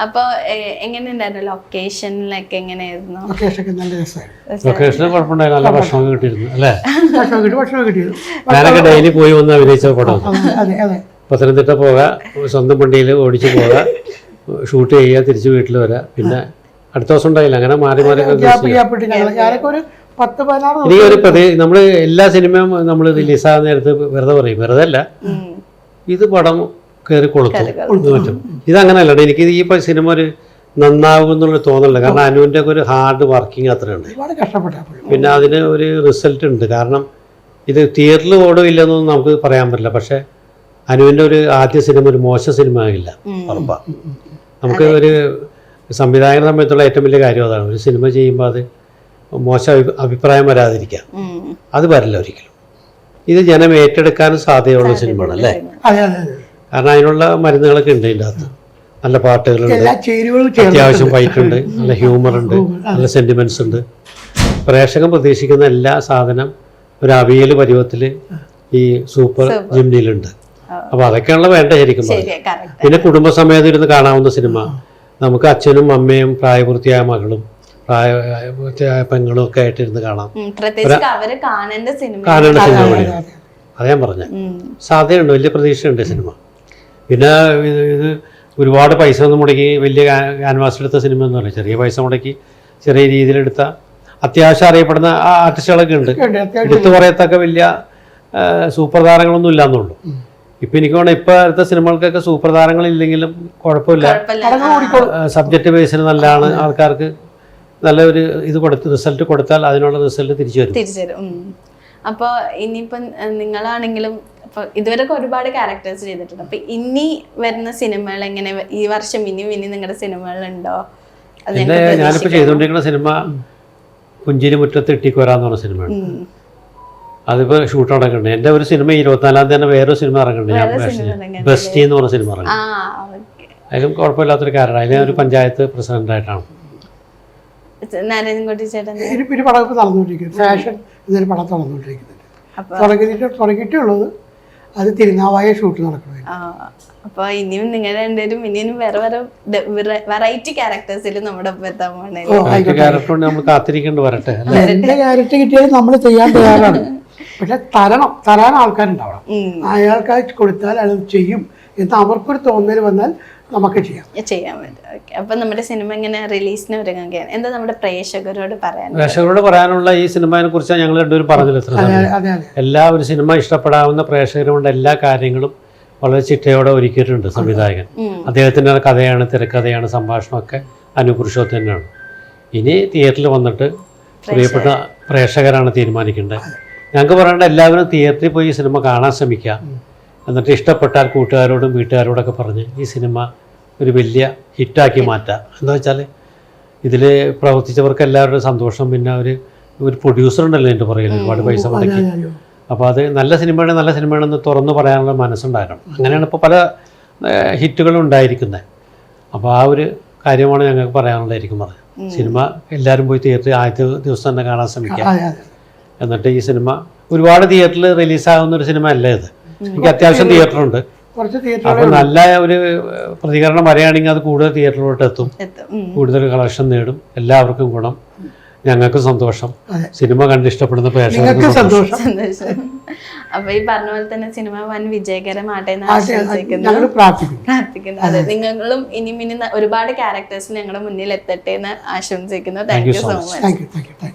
അപ്പൊ എങ്ങനെയുണ്ടായിരുന്നു ലൊക്കേഷനിലൊക്കെ എങ്ങനെയായിരുന്നു? ലൊക്കേഷന് കുഴപ്പമുണ്ടായിരുന്നു, നല്ല ഭക്ഷണം കിട്ടിയിരുന്നു അല്ലേ? ഭക്ഷണം കിട്ടിയത് ഞാനൊക്കെ ഡെയിലി പോയി വന്ന് അഭിനയിച്ച പടം. പത്തനംതിട്ട പോകാം, സ്വന്തം വണ്ടിയിൽ ഓടിച്ചു പോകാം, ഷൂട്ട് ചെയ്യുക, തിരിച്ച് വീട്ടിൽ വരാം, പിന്നെ അടുത്ത ദിവസം ഉണ്ടായില്ല, അങ്ങനെ മാറി മാറി. എനിക്കൊരു നമ്മൾ എല്ലാ സിനിമയും നമ്മൾ റിലീസാകുന്ന നേരത്ത് വെറുതെ പറയും, വെറുതെ അല്ല, ഇത് പടം കയറി കൊളുത്തും പറ്റും. ഇതങ്ങനെയല്ല, എനിക്ക് ഈ സിനിമ ഒരു നന്നാവും എന്നുള്ളൊരു തോന്നലുണ്ട്. കാരണം അനുവിൻ്റെ ഒക്കെ ഒരു ഹാർഡ് വർക്കിംഗ് അത്രയുണ്ട്, പിന്നെ അതിന് ഒരു റിസൾട്ട് ഉണ്ട്. കാരണം ഇത് തിയേറ്ററിൽ ഓടുമില്ലെന്നൊന്നും നമുക്ക് പറയാൻ പറ്റില്ല, പക്ഷേ അനുവിൻ്റെ ഒരു ആദ്യ സിനിമ ഒരു മോശം സിനിമ ആകില്ല ഉറപ്പാണ്. നമുക്ക് ഒരു സംവിധായകനെ സംബന്ധിച്ചുള്ള ഏറ്റവും വലിയ കാര്യം അതാണ്, ഒരു സിനിമ ചെയ്യുമ്പോൾ അത് മോശം അഭിപ്രായം വരാതിരിക്കാം. അത് വരില്ല ഒരിക്കലും. ഇത് ജനം ഏറ്റെടുക്കാനും സാധ്യതയുള്ള സിനിമയാണ് അല്ലേ? കാരണം അതിനുള്ള മരുന്നുകളൊക്കെ ഉണ്ട് ഇതിൻ്റെ അകത്ത്. നല്ല പാട്ടുകളുണ്ട്, അത്യാവശ്യം ഫൈറ്റ് ഉണ്ട്, നല്ല ഹ്യൂമർ ഉണ്ട്, നല്ല സെൻറ്റിമെൻറ്റ്സ് ഉണ്ട്. പ്രേക്ഷകൻ പ്രതീക്ഷിക്കുന്ന എല്ലാ സാധനം ഒരു അവിയൽ പരുവത്തിൽ ഈ സൂപ്പർ ജിംനിയിലുണ്ട്. അപ്പോൾ അതൊക്കെയാണല്ലോ വേണ്ട ശരിക്കും. പിന്നെ കുടുംബസമേതം ഇരുന്ന് കാണാവുന്ന സിനിമ. നമുക്ക് അച്ഛനും അമ്മയും പ്രായപൂർത്തിയായ മകളും പ്രായപൂർത്തിയായ പെങ്ങളും ഒക്കെ ആയിട്ടിരുന്ന് കാണാം. കാണേണ്ട സിനിമ. അത് ഞാൻ പറഞ്ഞ സാധ്യതയുണ്ട്, വലിയ പ്രതീക്ഷയുണ്ട് സിനിമ. പിന്നെ ഇത് ഒരുപാട് പൈസ ഒന്നും മുടക്കി വലിയ ക്യാൻവാസ് എടുത്ത സിനിമ എന്ന് പറയും, ചെറിയ പൈസ മുടക്കി ചെറിയ രീതിയിലെടുത്ത അത്യാവശ്യം അറിയപ്പെടുന്ന ആർട്ടിസ്റ്റുകളൊക്കെ ഉണ്ട്. എടുത്തു പറയത്തക്ക വലിയ സൂപ്പർ താരങ്ങളൊന്നും ഇല്ലാന്നുള്ളൂ. ഇപ്പം എനിക്ക് വേണം ഇപ്പം അടുത്ത സിനിമകൾക്കൊക്കെ സൂപ്പർ താരങ്ങളില്ലെങ്കിലും കുഴപ്പമില്ല, സബ്ജക്റ്റ് ബേസിന് നല്ലതാണ്. ആൾക്കാർക്ക് നല്ല ഒരു ഇത് റിസൾട്ട് കൊടുത്താൽ അതിനുള്ള റിസൾട്ട് തിരിച്ചു വരും. അപ്പോൾ ഇനിയിപ്പം നിങ്ങളാണെങ്കിലും ഇപ്പൊ ഇതുവരെ ഒരുപാട് ക്യാരക്ടേഴ്സ് ചെയ്തിട്ടുണ്ട്. അപ്പൊ ഇനി വരുന്ന സിനിമകൾ എങ്ങനെ, ഈ വർഷം ഇനിയും നിങ്ങളുടെ സിനിമകളുണ്ടോ? ഞാനിപ്പോൾ ചെയ്തുകൊണ്ടിരിക്കുന്ന സിനിമ പുഞ്ചിരി മുറ്റത്ത് ഇട്ടിക്കോരാന്ന് പറഞ്ഞ സിനിമയാണ്. അതിപ്പോൾ ഷൂട്ട് നടക്കുന്നുണ്ട്. എൻ്റെ ഒരു സിനിമ 24-ാം തീയതി തന്നെ വേറൊരു സിനിമ ഇറങ്ങുന്നുണ്ട്, ബെസ്റ്റി എന്ന് പറഞ്ഞ സിനിമ ഇറങ്ങി. അതിലും കുഴപ്പമില്ലാത്തൊരു കാരണം. അതിലെ ഒരു പഞ്ചായത്ത് പ്രസിഡന്റായിട്ടാണ്. തുടങ്ങിയിട്ടുള്ളത് അത് തിരുനാവായ ഷൂട്ട് നടക്കുന്നത്. അപ്പൊ ഇനിയും നിങ്ങൾ രണ്ടുപേരും ഇനിയും വേറെ വേറെ വെറൈറ്റി ക്യാരക്ടേഴ്സിൽ നമ്മുടെ ഒപ്പം എത്താൻ പോകണേ. എന്റെ ക്യാരക്ടർ കിട്ടിയാൽ നമ്മൾ ചെയ്യാൻ തയ്യാറാണ്. പക്ഷെ തരാൻ ആൾക്കാരുണ്ടാവണം. അയാൾക്കാർ കൊടുത്താൽ അത് ചെയ്യും എന്ന് അവർക്കൊരു തോന്നൽ വന്നാൽ നമുക്ക് ചെയ്യാൻ പറ്റും. ഓക്കെ, അപ്പൊ നമ്മുടെ സിനിമ ഇങ്ങനെ റിലീസിന് ഒരുങ്ങുകയാണ്. എന്താ നമ്മുടെ പ്രേക്ഷകരോട് പറയാനുള്ള ഈ സിനിമയെ കുറിച്ചാണ് ഞങ്ങൾ രണ്ടുപേരും പറഞ്ഞില്ല. എല്ലാ ഒരു സിനിമ ഇഷ്ടപ്പെടാവുന്ന പ്രേക്ഷകരുകൊണ്ട് എല്ലാ കാര്യങ്ങളും വളരെ ചിട്ടയോടെ ഒരുക്കിയിട്ടുണ്ട് സംവിധായകൻ. അദ്ദേഹത്തിൻ്റെ കഥയാണ്, തിരക്കഥയാണ്, സംഭാഷണമൊക്കെ അനുപുരുഷോത്ത് തന്നെയാണ്. ഇനി തിയേറ്ററിൽ വന്നിട്ട് പ്രിയപ്പെട്ട പ്രേക്ഷകരാണ് തീരുമാനിക്കേണ്ടത്. ഞങ്ങൾക്ക് പറയേണ്ട എല്ലാവരും തിയേറ്ററിൽ പോയി ഈ സിനിമ കാണാൻ ശ്രമിക്കുക. എന്നിട്ട് ഇഷ്ടപ്പെട്ടാൽ കൂട്ടുകാരോടും വീട്ടുകാരോടൊക്കെ പറഞ്ഞ് ഈ സിനിമ ഒരു വലിയ ഹിറ്റാക്കി മാറ്റാം. എന്താ വെച്ചാൽ ഇതിൽ പ്രവർത്തിച്ചവർക്ക് എല്ലാവരുടെയും സന്തോഷം. പിന്നെ ഒരു പ്രൊഡ്യൂസർ ഉണ്ടല്ലോ എൻ്റെ പുറകിൽ ഒരുപാട് പൈസ മുടക്കി. അപ്പോൾ അത് നല്ല സിനിമയാണെന്ന് തുറന്നു പറയാനുള്ള മനസ്സുണ്ടായിരുന്നു. അങ്ങനെയാണ് ഇപ്പോൾ പല ഹിറ്റുകളും ഉണ്ടായിരിക്കുന്നത്. അപ്പോൾ ആ ഒരു കാര്യമാണ് ഞങ്ങൾക്ക് പറയാനുള്ളതായിരിക്കും പറഞ്ഞത്. സിനിമ എല്ലാവരും പോയി തിയേറ്ററിൽ ആദ്യത്തെ ദിവസം തന്നെ കാണാൻ ശ്രമിക്കാം. എന്നിട്ട് ഈ സിനിമ ഒരുപാട് തിയേറ്ററിൽ റിലീസാകുന്ന ഒരു സിനിമ അല്ല ഇത്. എനിക്ക് അത്യാവശ്യം തിയേറ്ററുണ്ട്. അപ്പോൾ നല്ല ഒരു പ്രതികരണം വരികയാണെങ്കിൽ അത് കൂടുതൽ തിയേറ്ററിലോട്ട് എത്തും, കൂടുതൽ കളക്ഷൻ നേടും, എല്ലാവർക്കും ഗുണം, ഞങ്ങൾക്ക് സന്തോഷം, സിനിമ കണ്ട് ഇഷ്ടപ്പെടുന്ന പ്രേക്ഷകർക്ക് സന്തോഷം. അപ്പൊ ഈ പറഞ്ഞ പോലെ തന്നെ സിനിമ വൻ വിജയകരമാട്ടെ എന്ന് പ്രാർത്ഥിക്കുന്നു. അതെ, നിങ്ങളും ഇനി ഒരുപാട് ക്യാരക്ടേഴ്സ് ഞങ്ങളുടെ മുന്നിൽ എത്തട്ടെ എന്ന് ആശംസിക്കുന്നു. Thank you so much.